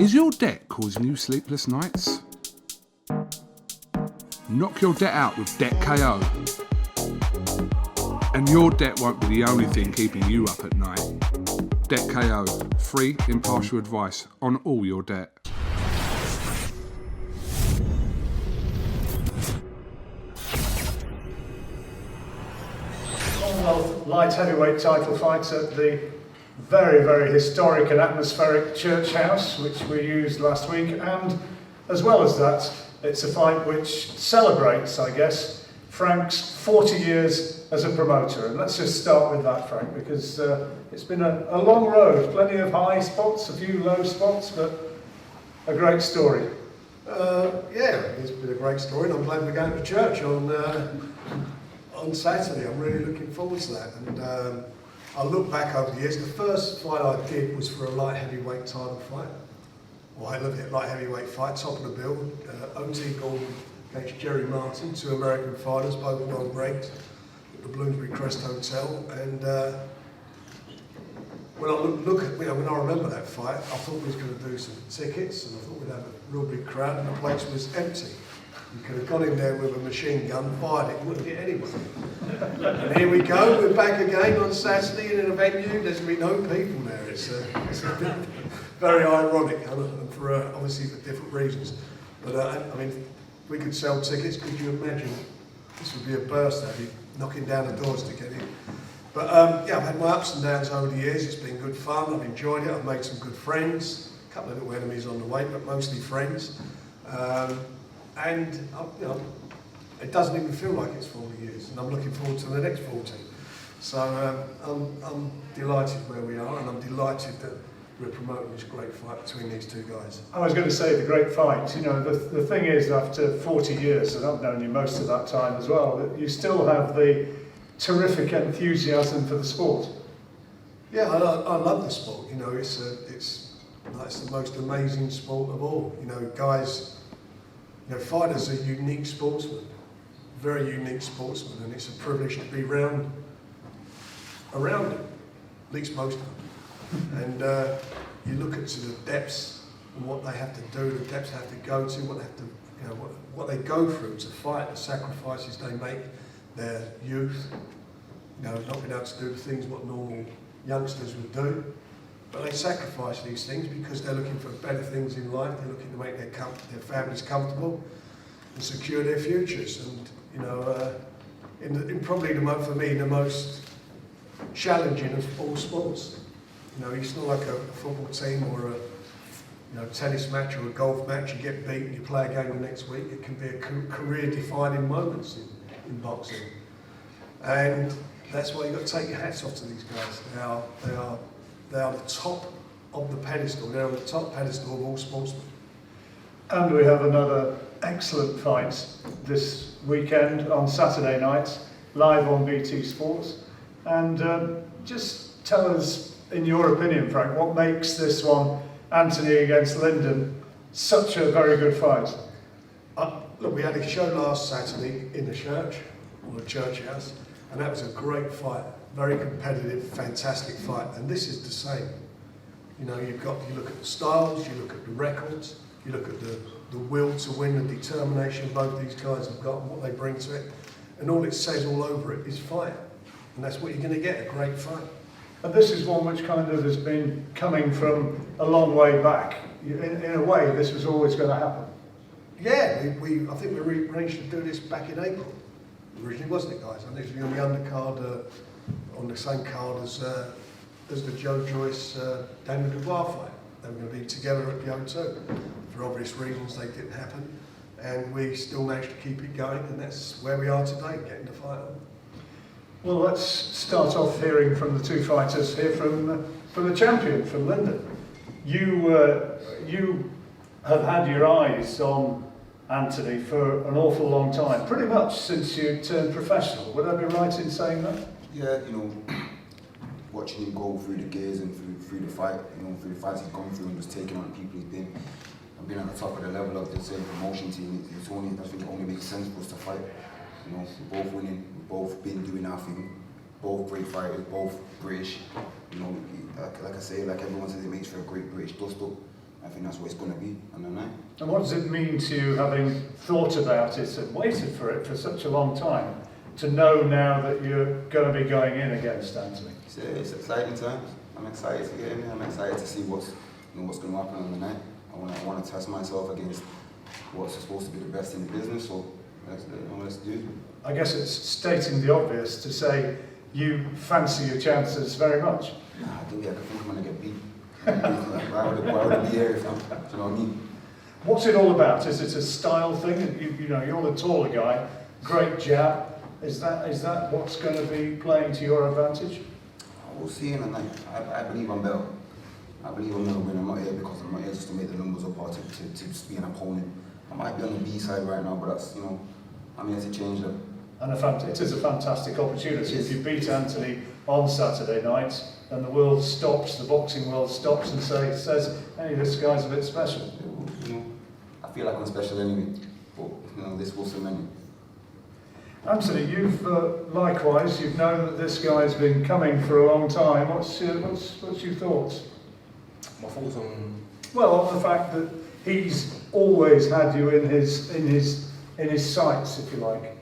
Is your debt causing you sleepless nights? Knock your debt out with Debt KO. And your debt won't be the only thing keeping you up at night. Debt KO, free impartial advice on all your debt. Commonwealth light heavyweight title fights at the very, very historic and atmospheric Church House, which we used last week, and as well as that, it's a fight which celebrates, I guess, Frank's 40 years as a promoter. And let's just start with that, Frank, because it's been a long road, plenty of high spots, a few low spots, but a great story. Yeah, it's been a great story, and I'm glad we're going to church on Saturday. I'm really looking forward to that. And I look back over the years. The first fight I did was for a light heavyweight title fight. Well, I looked at light heavyweight fight, top of the bill. O.T. Gordon against Jerry Martin, two American fighters, both world ranked, at the Bloomsbury Crest Hotel. And when I remember that fight, I thought we was going to do some tickets, and I thought we'd have a real big crowd, and the place was empty. You could have gone in there with a machine gun, fired it, and wouldn't get anyone. And here we go, we're back again on Saturday in a venue. There's going to be no people there. It's a bit very ironic, and for obviously for different reasons. But I mean, we could sell tickets. Could you imagine? This would be a burst. They'd be knocking down the doors to get in. But yeah, I've had my ups and downs over the years. It's been good fun. I've enjoyed it. I've made some good friends. A couple of little enemies on the way, but mostly friends. And you know, it doesn't even feel like it's 40 years, and I'm looking forward to the next 40. So I'm delighted where we are, and I'm delighted that we're promoting this great fight between these two guys. I was going to say the great fight. You know, the thing is, after 40 years, and I've known you most of that time as well, that you still have the terrific enthusiasm for the sport. Yeah, I love the sport. You know, it's the most amazing sport of all. You know, guys. You know, fighters are unique sportsmen, very unique sportsmen, and it's a privilege to be around them, at least most of them. And you look at the depths and what they have to do, the depths they have to go to, what they have to, you know, what they go through to fight, the sacrifices they make, their youth, you know, not being able to do the things what normal youngsters would do. But they sacrifice these things because they're looking for better things in life. They're looking to make their families comfortable and secure their futures. And you know, in probably for me the most challenging of all sports. You know, it's not like a football team or a tennis match or a golf match. You get beat, you play a game the next week. It can be a career-defining moments in boxing, and that's why you've got to take your hats off to these guys. They are the top of the pedestal. They're on the top pedestal of all sportsmen. And we have another excellent fight this weekend on Saturday night, live on BT Sports. And just tell us, in your opinion, Frank, what makes this one, Anthony against Lyndon, such a very good fight? Look, we had a show last Saturday in the church, or the Church House, and that was a great fight. Very competitive, fantastic fight, and this is the same. You know, you look at the styles, you look at the records, you look at the will to win, the determination both these guys have got and what they bring to it, and all it says all over it is fight, and that's what you're going to get, a great fight. And this is one which kind of has been coming from a long way back. In a way, this was always going to happen. Yeah, I think we arranged to do this back in April, originally, wasn't it, guys? I think it was on the undercard, on the same card as the Joe Joyce Daniel Dubois fight. They were going to be together at the O2. For obvious reasons, they didn't happen, and we still managed to keep it going, and that's where we are today, getting the fight on. Well, let's start off hearing from the two fighters here from the champion, from Lyndon. You have had your eyes on Anthony for an awful long time, pretty much since you turned professional. Would I be right in saying that? Yeah, you know, watching him go through the gears and through the fight, you know, through the fights he's gone through and just taking on the people he's been, and being at the top of the level of the same promotion team, I think it only makes sense for us to fight. You know, we're both winning, we've both been doing our thing, both great fighters, both British. You know, like I say, like everyone says, it makes for a great British dust-up. I think that's what it's going to be on the night. And what does it mean to you, having thought about it and waited for it for such a long time, to know now that you're going to be going in against Anthony? It's exciting times. I'm excited to get in there. I'm excited to see what's going to happen on the night. I want to test myself against what's supposed to be the best in the business. So let's do it. I guess it's stating the obvious to say you fancy your chances very much. Nah, I think I'm going to get beat. Why would I be here if I'm, do you know what I mean? What's it all about? Is it a style thing? You know, you're the taller guy, great jab. Is that what's going to be playing to your advantage? We'll see in the night. I believe I'm better. I believe I'm going to win. I'm not here because I'm not here just to make the numbers up or to be an opponent. I might be on the B side right now, but that's, you know, I'm here to change them. And it is a fantastic opportunity. If you beat Anthony on Saturday night, then the world stops, the boxing world stops and says, hey, this guy's a bit special. You know, I feel like I'm special anyway, but you know, this will cement it. Anthony, you've likewise, you've known that this guy's been coming for a long time. What's your thoughts? My thoughts on... Well, on the fact that he's always had you in his sights, if you like.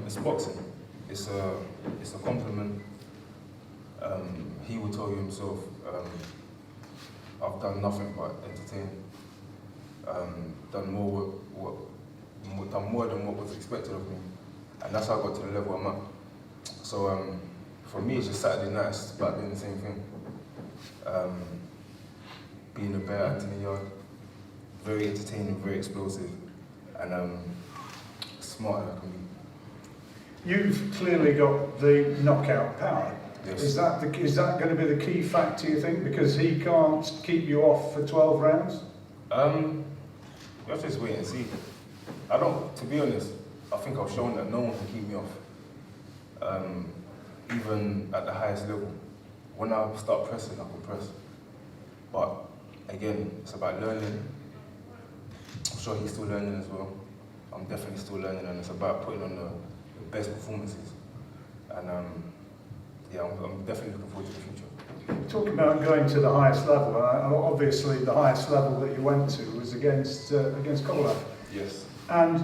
It's boxing. It's a compliment. He will tell you himself, I've done nothing but entertain. Done more than what was expected of me, and that's how I got to the level I'm at. So for me, it's just Saturday nights, it's about doing the same thing. Being a bear Anthony Yarde, very entertaining, very explosive, and smart as I can be. You've clearly got the knockout power. Yes. Is that going to be the key factor, you think? Because he can't keep you off for 12 rounds? You have to just wait and see. To be honest, I think I've shown that no one can keep me off. Even at the highest level. When I start pressing, I can press. But again, it's about learning. I'm sure he's still learning as well. I'm definitely still learning, and it's about putting on the best performances. And yeah, I'm definitely looking forward to the future. Talking about going to the highest level, obviously the highest level that you went to was against Kovalev. Yes. And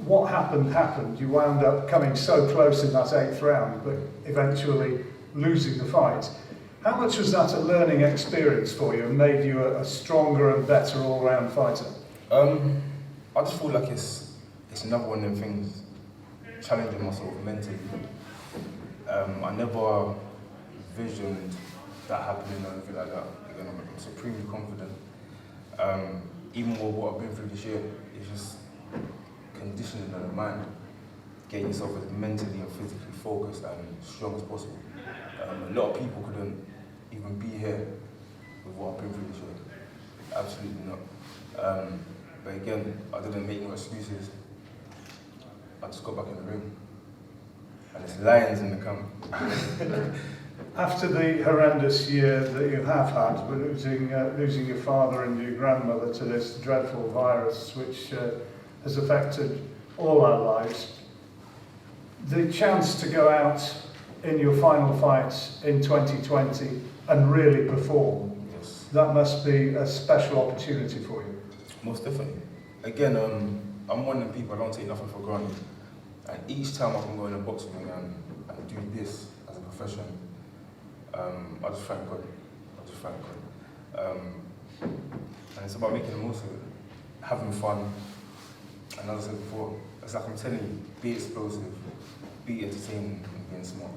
what happened. You wound up coming so close in that 8th round, but eventually losing the fight. How much was that a learning experience for you and made you a stronger and better all-round fighter? I just feel like it's another one of them things, challenging myself mentally. I never visioned that happening or anything like that. Again, I'm supremely confident. Even with what I've been through this year, it's just conditioning of the mind, getting yourself as mentally and physically focused and strong as possible. A lot of people couldn't even be here with what I've been through this year. Absolutely not. But again, I didn't make no excuses. I just got back in the ring. And there's lions in the camp. After the horrendous year that you have had, with losing your father and your grandmother to this dreadful virus, which has affected all our lives, the chance to go out in your final fight in 2020 and really perform, Yes. that must be a special opportunity for you. Most definitely. Again, I'm one of the people, I don't take nothing for granted. And each time I can go in a boxing ring and do this as a profession, I just thank God. And it's about making the most of it, having fun. And as I said before, it's like I'm telling you, be explosive, be entertaining, and being smart.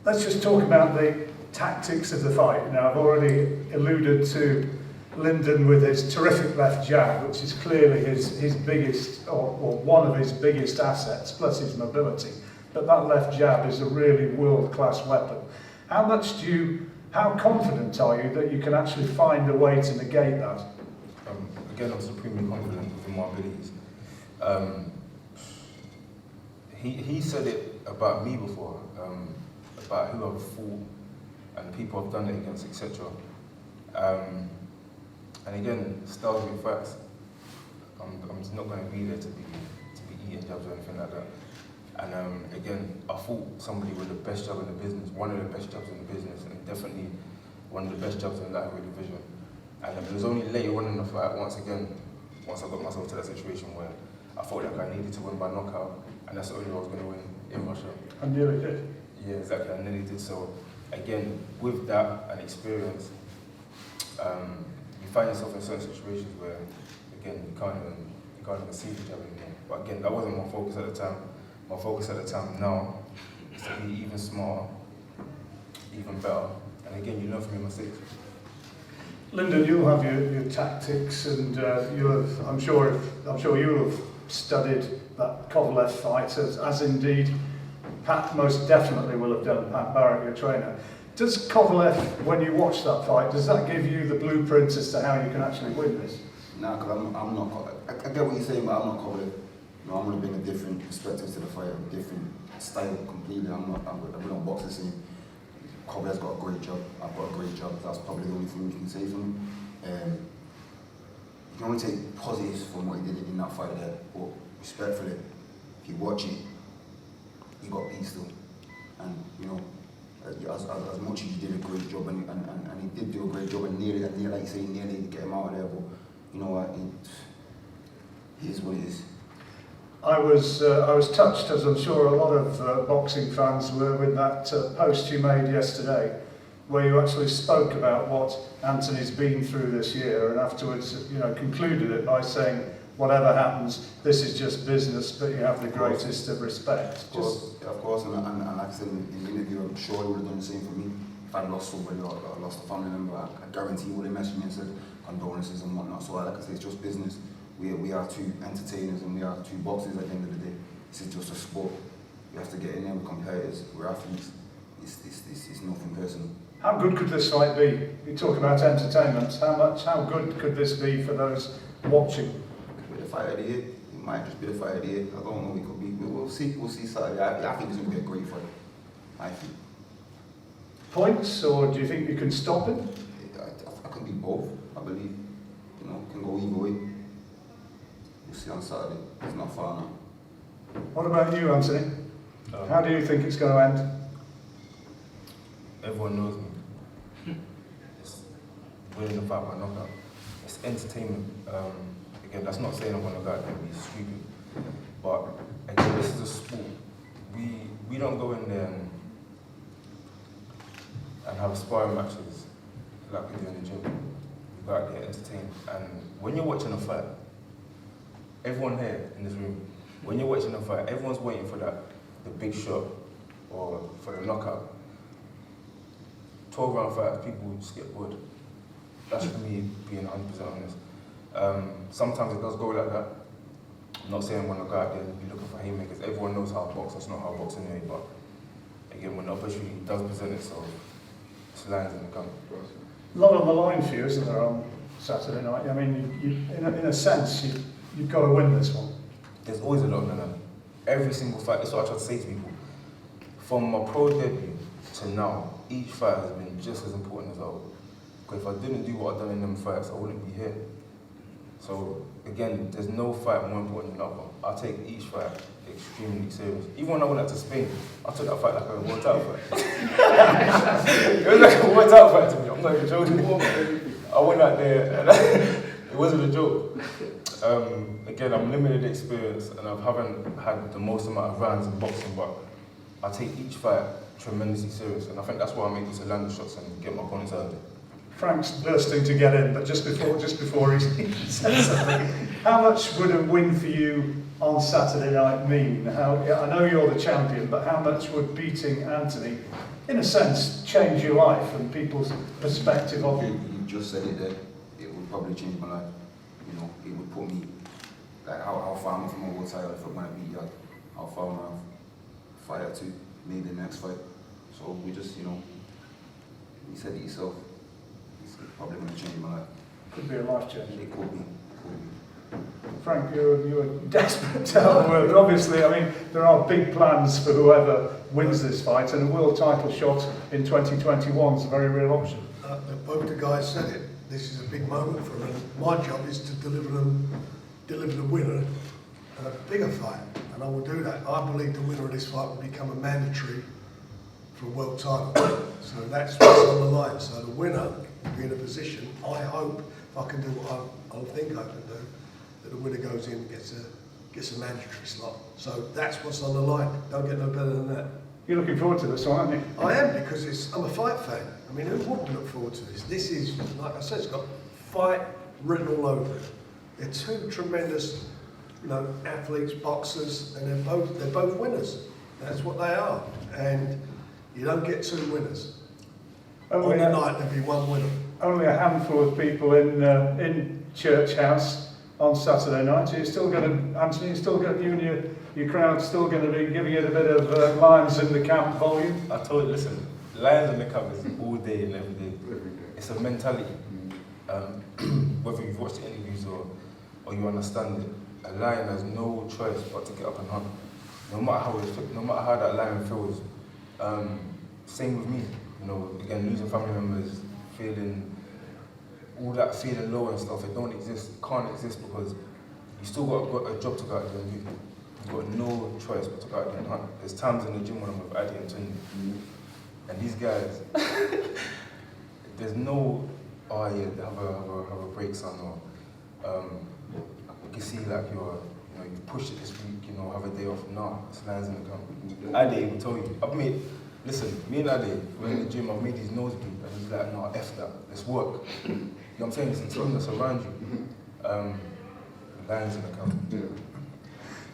Let's just talk about the tactics of the fight. Now, I've already alluded to Lyndon with his terrific left jab, which is clearly his biggest, or one of his biggest assets, plus his mobility. But that left jab is a really world-class weapon. How confident are you that you can actually find a way to negate that? Again, I'm supremely confident within my abilities. He said it about me before, about who I've fought and people I've done it against, etc. And again, styles with facts. I'm just not going to be there to be eating jabs or anything like that. And again, I fought somebody with the best jab in the business, one of the best jabs in the business, and definitely one of the best jabs in that heavyweight division. And it was only later on in the fight, once I got myself to that situation where I felt like I needed to win by knockout, and that's the only way I was going to win in Russia. And nearly did. Yeah, exactly, I nearly did. So again, with that and experience, you find yourself in certain situations where, again, you can't even see each other anymore. But again, that wasn't my focus at the time. My focus at the time now is to be even smarter, even better. And again, you learn from your mistakes. Lyndon, you'll have your tactics, and I'm sure you'll have studied that Kovalev fight, as indeed Pat most definitely will have done. Pat Barrett, your trainer. Does Kovalev, when you watch that fight, does that give you the blueprint as to how you can actually win this? Nah, because I'm not. I get what you're saying, but I'm not Kovalev. You know, I'm going to bring a different perspective to the fight, a different style completely. We don't box the same. Kovalev's got a great job. I've got a great job. That's probably the only thing you can say for me. You can only take positives from what he did in that fight there, but respectfully, if you watch it, he got beat still. And you know, as much as he did a great job, and he did do a great job, and nearly, like you say, nearly get him out of there, but you know what, it is what it is. I was touched, as I'm sure a lot of boxing fans were, with that post you made yesterday, where you actually spoke about what Anthony's been through this year, and afterwards, you know, concluded it by saying, whatever happens, this is just business, but you have the greatest of respect. Of course, and like I said in the interview, I'm sure he would have done the same for me. If I'd lost somebody or lost a family member, I guarantee he would have messaged me and said condolences and whatnot. So like I say, it's just business. We are two entertainers and we are two boxers at the end of the day. This is just a sport. We have to get in there with competitors. We're athletes. It's nothing personal. How good could this fight be? You talk about entertainment. How good could this be for those watching? It could be the fight of the year. It might just be the fight of the year. I don't know. It could be. We'll see. We'll see Saturday. I think it's going to be a great fight. I think. Points, or do you think you can stop him? I can be both. I believe. You know, can go either way. We'll see on Saturday. It's not far now. What about you, Anthony? How do you think it's going to end? Everyone knows me. It's winning the fight by knockout. It's entertainment. Again, that's not saying I'm going to go out there and be stupid. But again, this is a sport. We don't go in there and have sparring matches like we do in the gym. We go out there entertain. And when you're watching a fight, everyone here in this room, when you're watching a fight, everyone's waiting for the big shot or for the knockout. 12-round fights, people just get bored. That's for me being 100% honest. Sometimes it does go like that. I'm not saying I'm going to go out there and be looking for haymakers. Everyone knows how to box. That's not how I box anyway. But again, when the opportunity does present itself, it's lines in the gun. A lot on the line for you, isn't there, on Saturday night? I mean, in a sense, you've got to win this one. There's always a lot on the line. Every single fight, that's what I try to say to people. From my pro debut to now, each fight has been just as important as the other. Because if I didn't do what I've done in them fights, I wouldn't be here. So again, there's no fight more important than the other. I take each fight extremely serious. Even when I went out to Spain, I took that fight like a world title fight. It was like a world title fight to me. I'm not even joking. I went out there and it wasn't a joke. Again, I'm limited experience and I haven't had the most amount of rounds in boxing, but I take each fight tremendously serious, and I think that's why I make use of landing shots and get my opponents out there. Frank's bursting to get in, but just before he says something, how much would a win for you on Saturday night mean? I know you're the champion, but how much would beating Anthony, in a sense, change your life and people's perspective of you? You just said it there. It would probably change my life. You know, it would put me like how far am I from a world title if I want to beat Yarde? How far am I fight to maybe the next fight? So we just, you know, you said it yourself. It's probably going to change my life. Could be a life change. It could be. Frank, you're desperate to help, but obviously, I mean, there are big plans for whoever wins this fight, and a world title shot in 2021 is a very real option. Both the guys said it. This is a big moment for them. My job is to deliver the winner a bigger fight, and I will do that. I believe the winner of this fight will become a mandatory for a world title. So that's what's on the line. So the winner be in a position, I hope, if I can do what I think I can do, that the winner goes in and gets a mandatory slot. So that's what's on the line. Don't get no better than that. You're looking forward to this one, aren't you? I am, because I'm a fight fan. I mean, who wouldn't look forward to this? This is, like I said, it's got fight written all over it. They're two tremendous, athletes, boxers, and they're both winners. That's what they are. And you don't get two winners. On the night, there'll be one winner. Only a handful of people in Church House on Saturday night. You're still going to, Anthony, you and your crowd's still going to be giving it a bit of Lions in the Camp volume. I told you, listen, Lions in the Camp is all day and every day. It's a mentality. Whether you've watched the interviews or you understand it, a lion has no choice but to get up and hunt. No matter how that lion feels. Same with me. Again, losing family members, feeling low and stuff, it don't exist, it can't exist, because you still got a job to go out there and do. You've got no choice but to go out there and hunt. There's times in the gym when I'm with Addy and Tony, and these guys, there's no, oh yeah, have a break, son, or I can see like you've pushed it this week, have a day off. Nah, it's Lions in the Camp. Addy will tell you, listen, me and Ade, we're in the gym, I've made these nosebleeds, and he's like, no, F that, let's work. You know what I'm saying? It's a team that's around you. Lions in the Camp. Yeah.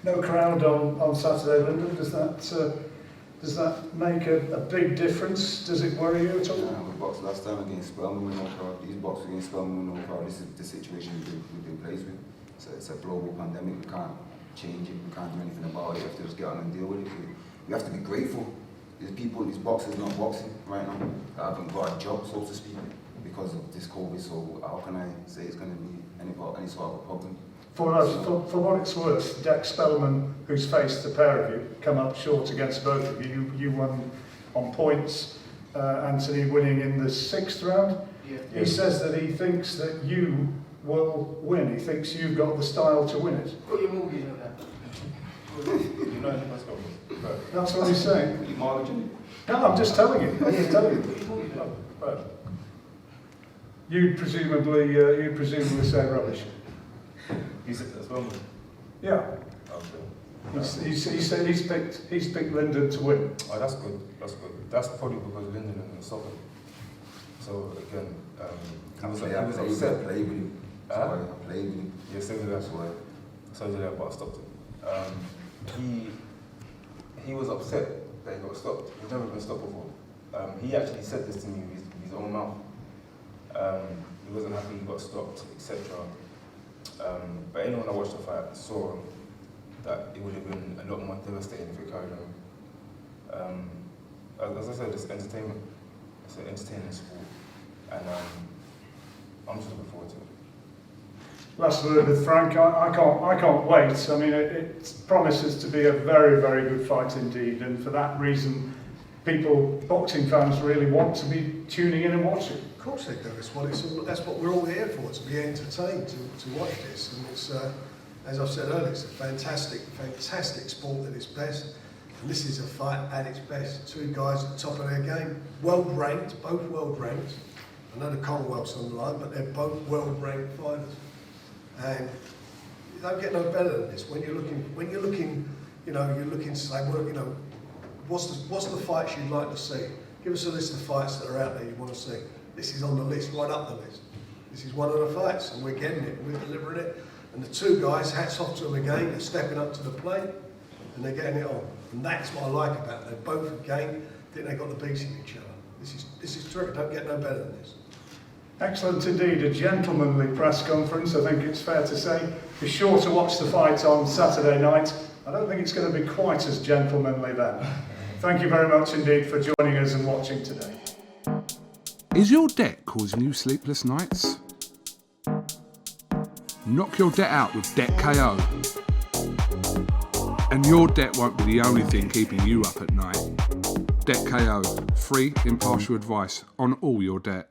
No crowd on Saturday, Lyndon. Does that make a big difference? Does it worry you at all? Yeah, we boxed last time against Spelman with no crowd. These boxers against Spelman with no crowd. This is the situation we've been placed with. It's a global pandemic. We can't change it. We can't do anything about it. You have to just get on and deal with it. You have to be grateful. There's people, these boxers not boxing right now, that haven't got a job, so to speak, because of this COVID. So how can I say it's going to be any sort of a problem? For what it's worth, Dex Spellman, who's faced the pair of you, come up short against both of you. You won on points, Anthony winning in the 6th round. Yeah. He says that he thinks that you will win. He thinks you've got the style to win it. Put your mortgage on that. That's what he's saying. You mortgaging? No, I'm just telling you. I'm just telling you. You'd presumably say rubbish. You said that as well? Yeah. Okay. He said he's picked Lyndon to win. Oh, that's good. That's good. That's probably because Lyndon is in the soccer. So again, he was upset. I played with him. I played with him. Yeah, so did that's why. So did I, but I stopped it. He was upset that he got stopped. He's never been stopped before. He actually said this to me with his own mouth. He wasn't happy he got stopped, etc. But anyone that watched the fight saw that it would have been a lot more devastating if it carried on. As I said, it's entertainment. It's an entertaining sport, and I'm just looking forward to it. Last word with Frank. I can't wait. I mean, it promises to be a very, very good fight indeed, and for that reason, boxing fans really want to be tuning in and watching. Of course they do. That's what we're all here for, to be entertained, to watch this. And it's, as I've said earlier, it's a fantastic sport at its best. And this is a fight at its best. Two guys at the top of their game, world ranked, both world ranked. I know the Commonwealth's on the line, but they're both world ranked fighters. And you don't get no better than this. When you're looking, you're looking to say, well, what's the fights you'd like to see? Give us a list of fights that are out there you want to see. This is on the list, right up the list. This is one of the fights, and we're getting it, we're delivering it. And the two guys, hats off to them again, they're stepping up to the plate, and they're getting it on. And that's what I like about it. They're both again, I think they've got the beats in each other. This is terrific, don't get no better than this. Excellent indeed, a gentlemanly press conference, I think it's fair to say. Be sure to watch the fight on Saturday night. I don't think it's going to be quite as gentlemanly then. Thank you very much indeed for joining us and watching today. Is your debt causing you sleepless nights? Knock your debt out with Debt KO. And your debt won't be the only thing keeping you up at night. Debt KO, free impartial advice on all your debt.